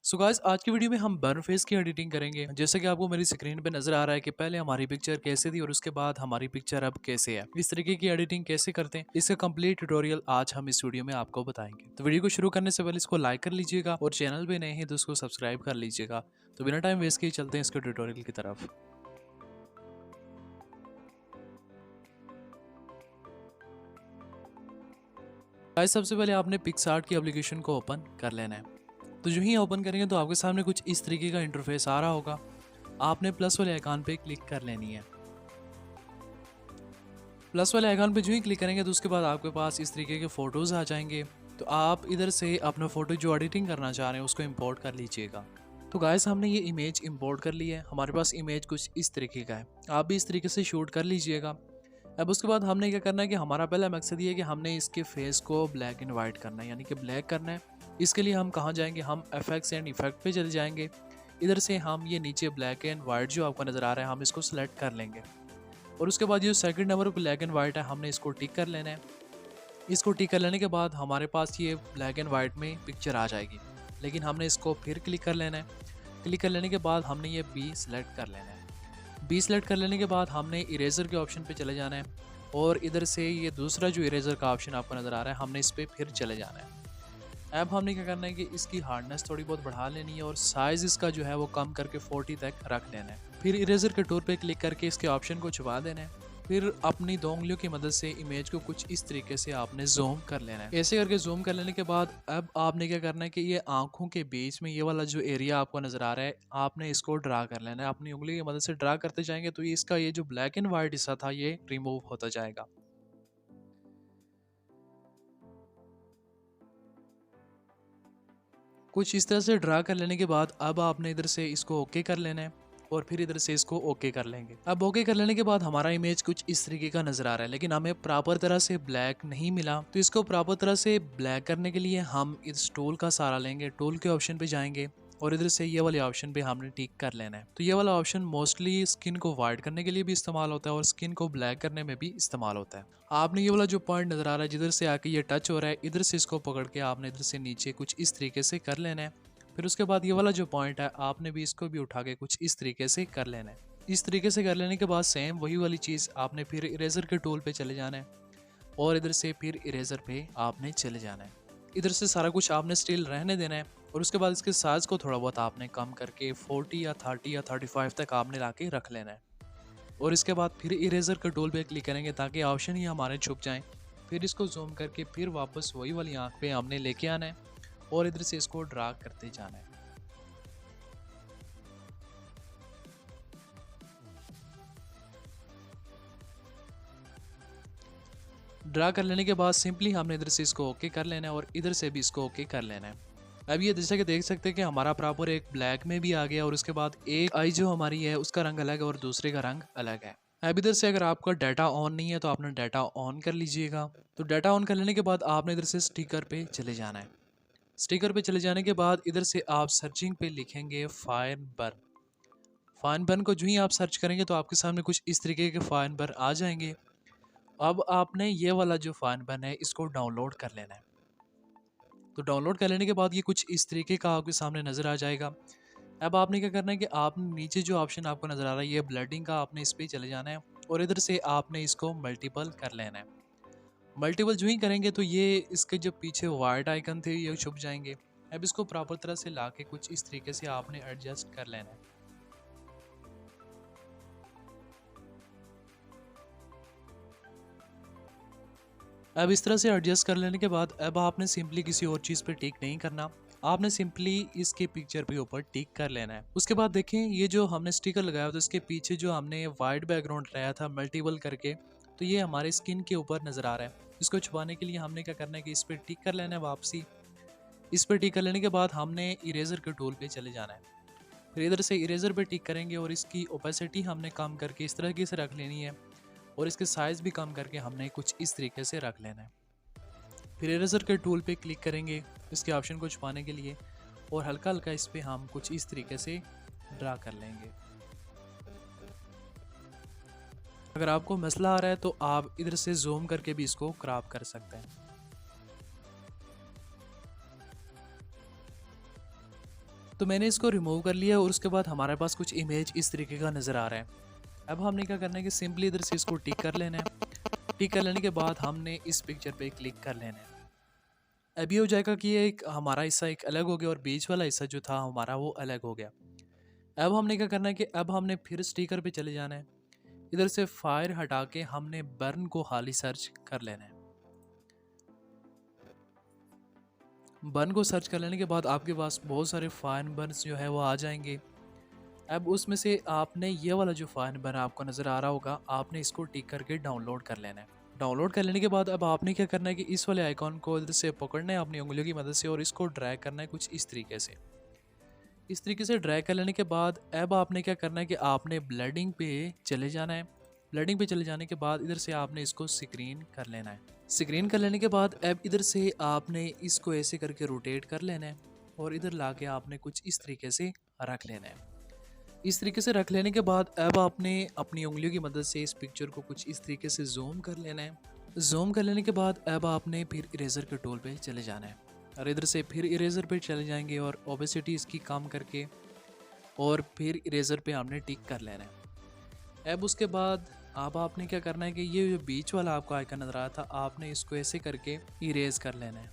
So guys आज की video में हम बर्न फेस की एडिटिंग करेंगे। जैसे कि आपको मेरी स्क्रीन पे नजर आ रहा है कि पहले हमारी पिक्चर कैसे थी और उसके बाद हमारी पिक्चर अब कैसे है। इस तरीके की एडिटिंग कैसे करते हैं इसका कंप्लीट ट्यूटोरियल आज हम इस वीडियो में आपको बताएंगे। तो वीडियो को शुरू करने से पहले इसको लाइक कर लीजिएगा और चैनल पे नए हैं तो उसको सब्सक्राइब कर लीजिएगा। तो बिना टाइम वेस्ट किए चलते हैं इसके ट्यूटोरियल की तरफ। गाइस सबसे पहले आपने पिक्सआर्ट की एप्लीकेशन को ओपन कर लेना है। तो जो ही ओपन करेंगे तो आपके सामने कुछ इस तरीके का इंटरफेस आ रहा होगा। आपने प्लस वाले आइकन पे क्लिक कर लेनी है। प्लस वाले आइकन पे जो ही क्लिक करेंगे तो उसके बाद आपके पास इस तरीके के फ़ोटोज़ आ जाएंगे। तो आप इधर से अपना फ़ोटो जो एडिटिंग करना चाह रहे हैं उसको इंपोर्ट कर लीजिएगा। तो गाइस हमने ये इमेज इंपोर्ट कर ली है। हमारे पास इमेज कुछ इस तरीके का है। आप भी इस तरीके से शूट कर लीजिएगा। अब उसके बाद हमने क्या करना है कि हमारा पहला मकसद ये है कि हमने इसके फेस को ब्लैक एंड वाइट करना है, यानी कि ब्लैक करना है। इसके लिए हम कहाँ जाएंगे, हम एफेक्ट्स एंड इफेक्ट पे चले जाएंगे। इधर से हम ये नीचे ब्लैक एंड वाइट जो आपको नज़र आ रहा है हम इसको सेलेक्ट कर लेंगे। और उसके बाद जो second number black and white है हमने इसको टिक कर लेना है। इसको टिक कर लेने के बाद हमारे पास ये ब्लैक एंड वाइट में पिक्चर आ जाएगी। लेकिन हमने इसको फिर क्लिक कर लेना है। क्लिक कर लेने के बाद हमने ये बी सेलेक्ट कर लेना है। बी सेलेक्ट कर लेने के बाद हमने इरेजर के ऑप्शन पे चले जाना है। और इधर से ये दूसरा जो इरेजर का ऑप्शन आपको नज़र आ रहा है हमने इस पर फिर चले जाना है। अब हमने क्या करना है कि इसकी हार्डनेस थोड़ी बहुत बढ़ा लेनी है और साइज़ इसका जो है वो कम करके 40 तक रख लेना है। फिर इरेजर के टूल पे क्लिक करके इसके ऑप्शन को छुपा देना है। फिर अपनी दो उंगलियों की मदद से इमेज को कुछ इस तरीके से आपने जूम कर लेना है। ऐसे करके जूम कर लेने के बाद अब आपने क्या करना है कि ये आंखों के बीच में ये वाला जो एरिया आपको नज़र आ रहा है आपने इसको ड्रा कर लेना है। अपनी उंगली की मदद से ड्रा करते जाएंगे तो इसका ये जो ब्लैक एंड वाइट हिस्सा था ये रिमूव होता जाएगा। कुछ इस तरह से ड्रा कर लेने के बाद अब आपने इधर से इसको ओके कर लेना है और फिर इधर से इसको ओके कर लेंगे। अब ओके कर लेने के बाद हमारा इमेज कुछ इस तरीके का नजर आ रहा है, लेकिन हमें प्रॉपर तरह से ब्लैक नहीं मिला। तो इसको प्रॉपर तरह से ब्लैक करने के लिए हम इस टूल का सहारा लेंगे। टूल के ऑप्शन पे जाएंगे और इधर से ये वाले ऑप्शन पे हमने टिक कर लेना है। तो ये वाला ऑप्शन मोस्टली स्किन को वाइट करने के लिए भी इस्तेमाल होता है और स्किन को ब्लैक करने में भी इस्तेमाल होता है। आपने ये वाला जो पॉइंट नजर आ रहा है जिधर से आके ये टच हो रहा है, इधर से इसको पकड़ के आपने इधर से नीचे कुछ इस तरीके से कर लेना है। फिर उसके बाद ये वाला जो पॉइंट है आपने भी इसको भी उठा के कुछ इस तरीके से कर लेना है। इस तरीके से कर लेने के बाद सेम वही वाली चीज़ आपने फिर इरेजर के टूल पे चले जाना है और इधर से फिर इरेजर पे आपने चले जाना है। इधर से सारा कुछ आपने स्टिल रहने देना है और उसके बाद इसके साइज को थोड़ा बहुत आपने कम करके 40 या 30 या 35 तक आपने ला के रख लेना है। और इसके बाद फिर इरेजर के टूल पे क्लिक करेंगे ताकि ऑप्शन ही हमारे छुप जाएं। फिर इसको जूम करके फिर वापस वही वाली आंख पे हमने लेके आना है और इधर से इसको ड्रा करते जाना है। ड्रा कर लेने के बाद सिंपली हमने इधर से इसको ओके कर लेना है और इधर से भी इसको ओके कर लेना है। अब ये जैसे कि देख सकते हैं कि हमारा प्रॉपर एक ब्लैक में भी आ गया और उसके बाद एक आई जो हमारी है उसका रंग अलग है और दूसरे का रंग अलग है। अब इधर से अगर आपका डाटा ऑन नहीं है तो आपने डाटा ऑन कर लीजिएगा। तो डाटा ऑन कर लेने के बाद आपने इधर से स्टिकर पे चले जाना है। स्टिकर पे चले जाने के बाद इधर से आप सर्चिंग पे लिखेंगे फाइन बर्न। फाइन बर्न को जो ही आप सर्च करेंगे तो आपके सामने कुछ इस तरीके के फाइन बर्न आ जाएंगे। अब आपने ये वाला जो फाइन बर्न है इसको डाउनलोड कर लेना है। तो डाउनलोड कर लेने के बाद ये कुछ इस तरीके का आपके सामने नज़र आ जाएगा। अब आपने क्या करना है कि आप नीचे जो ऑप्शन आपको नज़र आ रहा है ये ब्लेंडिंग का, आपने इस पर चले जाना है और इधर से आपने इसको मल्टीपल कर लेना है। मल्टीपल जो ही करेंगे तो ये इसके जो पीछे वाइट आइकन थे ये छुप जाएंगे। अब इसको प्रॉपर तरह से लाके कुछ इस तरीके से आपने एडजस्ट कर लेना है। अब इस तरह से एडजस्ट कर लेने के बाद अब आपने सिंपली किसी और चीज़ पे टिक नहीं करना। आपने सिंपली इसके पिक्चर पे ऊपर टिक कर लेना है। उसके बाद देखें ये जो हमने स्टिकर लगाया तो इसके पीछे जो हमने वाइट बैकग्राउंड लगाया था मल्टीपल करके, तो ये हमारे स्किन के ऊपर नज़र आ रहा है। इसको छुपाने के लिए हमने क्या करना है कि इस पर टिक कर लेना है वापसी। इस पर टिक कर लेने के बाद हमने इरेजर के टूल पे चले जाना है। फिर इधर से इरेजर पे टिक करेंगे और इसकी ओपेसिटी हमने कम करके इस तरह की से रख लेनी है और इसके साइज़ भी कम करके हमने कुछ इस तरीके से रख लेना है। फिर इरेजर के टूल पे क्लिक करेंगे इसके ऑप्शन को छुपाने के लिए और हल्का हल्का इस पे हम कुछ इस तरीके से ड्रा कर लेंगे। अगर आपको मसला आ रहा है तो आप इधर से जूम करके भी इसको क्रॉप कर सकते हैं। तो मैंने इसको रिमूव कर लिया और उसके बाद हमारे पास कुछ इमेज इस तरीके का नज़र आ रहा है। अब हमने क्या करना है कि सिंपली इधर से इसको टिक कर लेना है। टिक कर लेने के बाद हमने इस पिक्चर पे क्लिक कर लेना है। अब ये हो जाएगा कि ये एक हमारा हिस्सा एक अलग हो गया और बीच वाला हिस्सा जो था हमारा वो अलग हो गया। अब हमने क्या करना है कि अब हमने फिर स्टिकर पे चले जाना है। इधर से फायर हटा के हमने बर्न को हाली सर्च कर लेना है। बर्न को सर्च कर लेने के बाद आपके पास बहुत सारे फायर बर्न्स जो है वो आ जाएंगे। अब उसमें से आपने ये वाला जो फायर बर्न आपको नज़र आ रहा होगा, आपने इसको टिक करके डाउनलोड कर लेना है। डाउनलोड कर लेने के बाद अब आपने क्या करना है कि इस वाले आइकॉन को इधर से पकड़ना है अपनी उंगलियों की मदद से और इसको ड्रैग करना है कुछ इस तरीके से। इस तरीके से ड्रैग कर लेने के बाद अब आपने क्या करना है कि आपने ब्लेंडिंग पे चले जाना है। ब्लेंडिंग पे चले जाने के बाद इधर से आपने इसको स्क्रीन कर लेना है। स्क्रीन कर लेने के बाद अब इधर से आपने इसको ऐसे करके रोटेट कर लेना है और इधर ला के आपने कुछ इस तरीके से रख लेना है। इस तरीके से रख लेने के बाद अब आपने अपनी उंगलियों की मदद से इस पिक्चर को कुछ इस तरीके से जूम कर लेना है। जूम कर लेने के बाद अब आपने फिर इरेजर के टूल पे चले जाना है और इधर से फिर इरेजर पे चले जाएंगे और ओबेसिटी इसकी कम करके और फिर इरेजर पे आपने टिक कर लेना है। अब उसके बाद अब आपने क्या करना है कि ये जो बीच वाला आपको आइकन नजर आया था, आपने इसको ऐसे करके इरेज कर लेना है।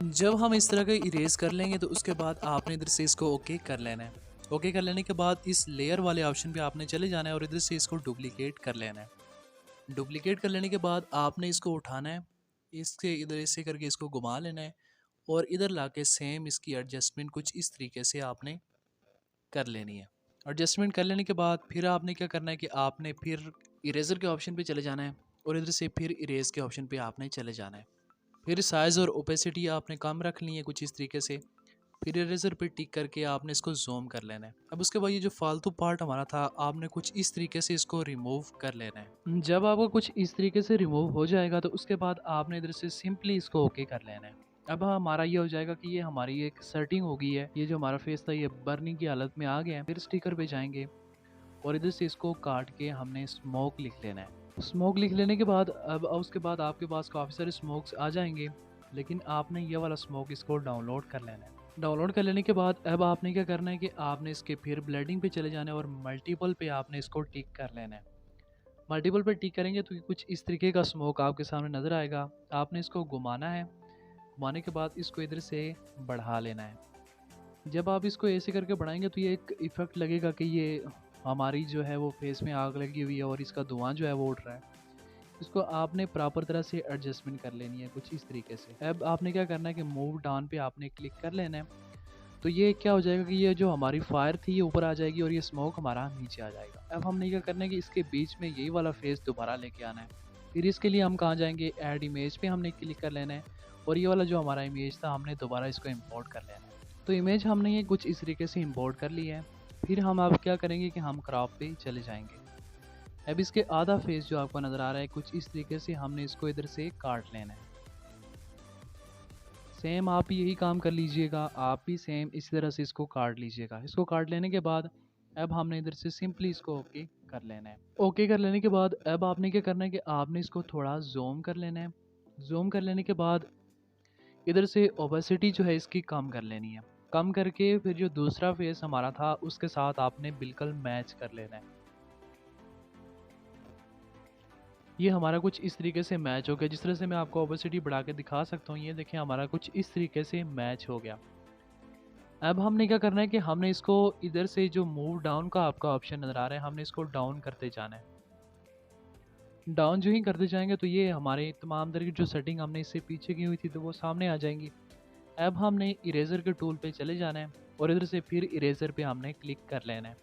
जब हम इस तरह का इरेज कर लेंगे तो उसके बाद आपने इधर से इसको ओके कर लेना है। ओके कर लेने के बाद इस लेयर वाले ऑप्शन पे आपने चले जाना है और इधर से इसको डुप्लीकेट कर लेना है। डुप्लीकेट कर लेने के बाद आपने इसको उठाना है, इसके इधर ऐसे करके इसको घुमा लेना है और इधर लाके सेम इसकी एडजस्टमेंट कुछ इस तरीके से आपने कर लेनी है। एडजस्टमेंट कर लेने के बाद फिर आपने क्या करना है कि आपने फिर इरेजर के ऑप्शन पे चले जाना है और इधर से फिर इरेज के ऑप्शन पे आपने चले जाना है। फिर साइज़ और ओपेसिटी आपने कम रख ली है कुछ इस तरीके से। फिर इरेजर पे टिक करके आपने इसको जूम कर लेना है। अब उसके बाद ये जो फालतू पार्ट हमारा था, आपने कुछ इस तरीके से इसको रिमूव कर लेना है। जब आपको कुछ इस तरीके से रिमूव हो जाएगा तो उसके बाद आपने इधर से सिंपली इसको ओके कर लेना है। अब हमारा ये हो जाएगा कि ये हमारी एक सेटिंग हो गई है। ये जो हमारा फेस था ये बर्निंग की हालत में आ गया है। फिर स्टिकर पे जाएंगे और इधर से इसको काट के हमने स्मोक लिख लेना है। स्मोक लिख लेने के बाद अब उसके बाद आपके पास काफ़ी सारे स्मोक्स आ जाएंगे, लेकिन आपने ये वाला स्मोक इसको डाउनलोड कर लेना है। डाउनलोड कर लेने के बाद अब आपने क्या करना है कि आपने इसके फिर ब्लेंडिंग पे चले जाना है और मल्टीपल पे आपने इसको टिक कर लेना है। मल्टीपल पे टिक करेंगे तो कुछ इस तरीके का स्मोक आपके सामने नज़र आएगा। आपने इसको घुमाना है। घुमाने के बाद इसको इधर से बढ़ा लेना है। जब आप इसको ऐसे करके बढ़ाएंगे तो ये एक इफ़ेक्ट लगेगा कि ये हमारी जो है वो फेस में आग लगी हुई है और इसका धुआं जो है वो उठ रहा है। इसको आपने प्रॉपर तरह से एडजस्टमेंट कर लेनी है कुछ इस तरीके से। अब आपने क्या करना है कि मूव डाउन पे आपने क्लिक कर लेना है। तो ये क्या हो जाएगा कि ये जो हमारी फायर थी ये ऊपर आ जाएगी और ये स्मोक हमारा नीचे आ जाएगा। अब हमने क्या करना है कि इसके बीच में यही वाला फेस दोबारा लेके आना है। फिर इसके लिए हम कहाँ जाएंगे, ऐड इमेज पे हमने क्लिक कर लेना है और ये वाला जो हमारा इमेज था हमने दोबारा इसको इम्पोर्ट कर लेना है। तो इमेज हमने ये कुछ इस तरीके से इम्पोर्ट कर ली है। फिर हम अब क्या करेंगे कि हम क्रॉप पे चले जाएंगे। अब इसके आधा फेस जो आपको नज़र आ रहा है कुछ इस तरीके से हमने इसको इधर से काट लेना है। सेम आप यही काम कर लीजिएगा, आप भी सेम इसी तरह से इसको काट लीजिएगा। इसको काट लेने के बाद अब हमने इधर से सिंपली इसको ओके कर लेना है। ओके कर लेने के बाद अब आपने क्या करना है कि आपने इसको थोड़ा जूम कर लेना है। जूम कर लेने के बाद इधर से ओपेसिटी जो है इसकी कम कर लेनी है। कम करके फिर जो दूसरा फेस हमारा था उसके साथ आपने बिल्कुल मैच कर लेना है। ये हमारा कुछ इस तरीके से मैच हो गया। जिस तरह से मैं आपको ओपेसिटी बढ़ा के दिखा सकता हूँ, ये देखें हमारा कुछ इस तरीके से मैच हो गया। अब हमने क्या करना है कि हमने इसको इधर से जो मूव डाउन का आपका ऑप्शन नज़र आ रहा है, हमने इसको डाउन करते जाना है। डाउन जो ही करते जाएंगे तो ये हमारे तमाम तरह की जो सेटिंग हमने इससे पीछे की हुई थी तो वो सामने आ जाएंगी। अब हमने इरेज़र के टूल पे चले जाना है और इधर से फिर इरेज़र पे हमने क्लिक कर लेना है।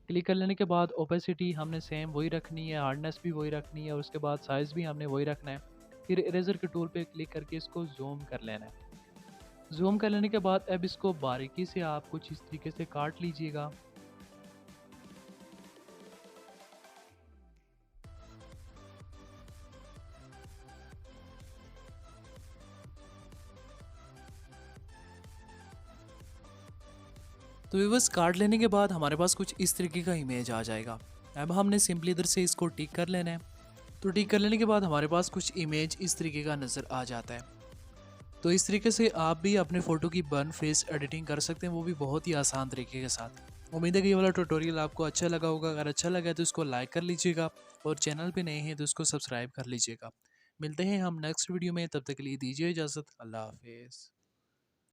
क्लिक कर लेने के बाद ओपेसिटी हमने सेम वही रखनी है, हार्डनेस भी वही रखनी है और उसके बाद साइज़ भी हमने वही रखना है। फिर इरेज़र के टूल पे क्लिक करके इसको जूम कर लेना है। जूम कर लेने के बाद अब इसको बारीकी से आप कुछ इस तरीके से काट लीजिएगा। तो व्यूअर्स काट लेने के बाद हमारे पास कुछ इस तरीके का इमेज आ जाएगा। अब हमने सिंपली इधर से इसको टिक कर लेना है। तो टिक कर लेने के बाद हमारे पास कुछ इमेज इस तरीके का नज़र आ जाता है। तो इस तरीके से आप भी अपने फ़ोटो की बर्न फेस एडिटिंग कर सकते हैं, वो भी बहुत ही आसान तरीके के साथ। उम्मीद है कि ये वाला ट्यूटोरियल आपको अच्छा लगा होगा। अगर अच्छा लगा तो इसको लाइक कर लीजिएगा और चैनल पे नए हैं तो इसको सब्सक्राइब कर लीजिएगा। मिलते हैं हम नेक्स्ट वीडियो में, तब तक के लिए दीजिए इजाज़त। अल्लाह हाफिज़।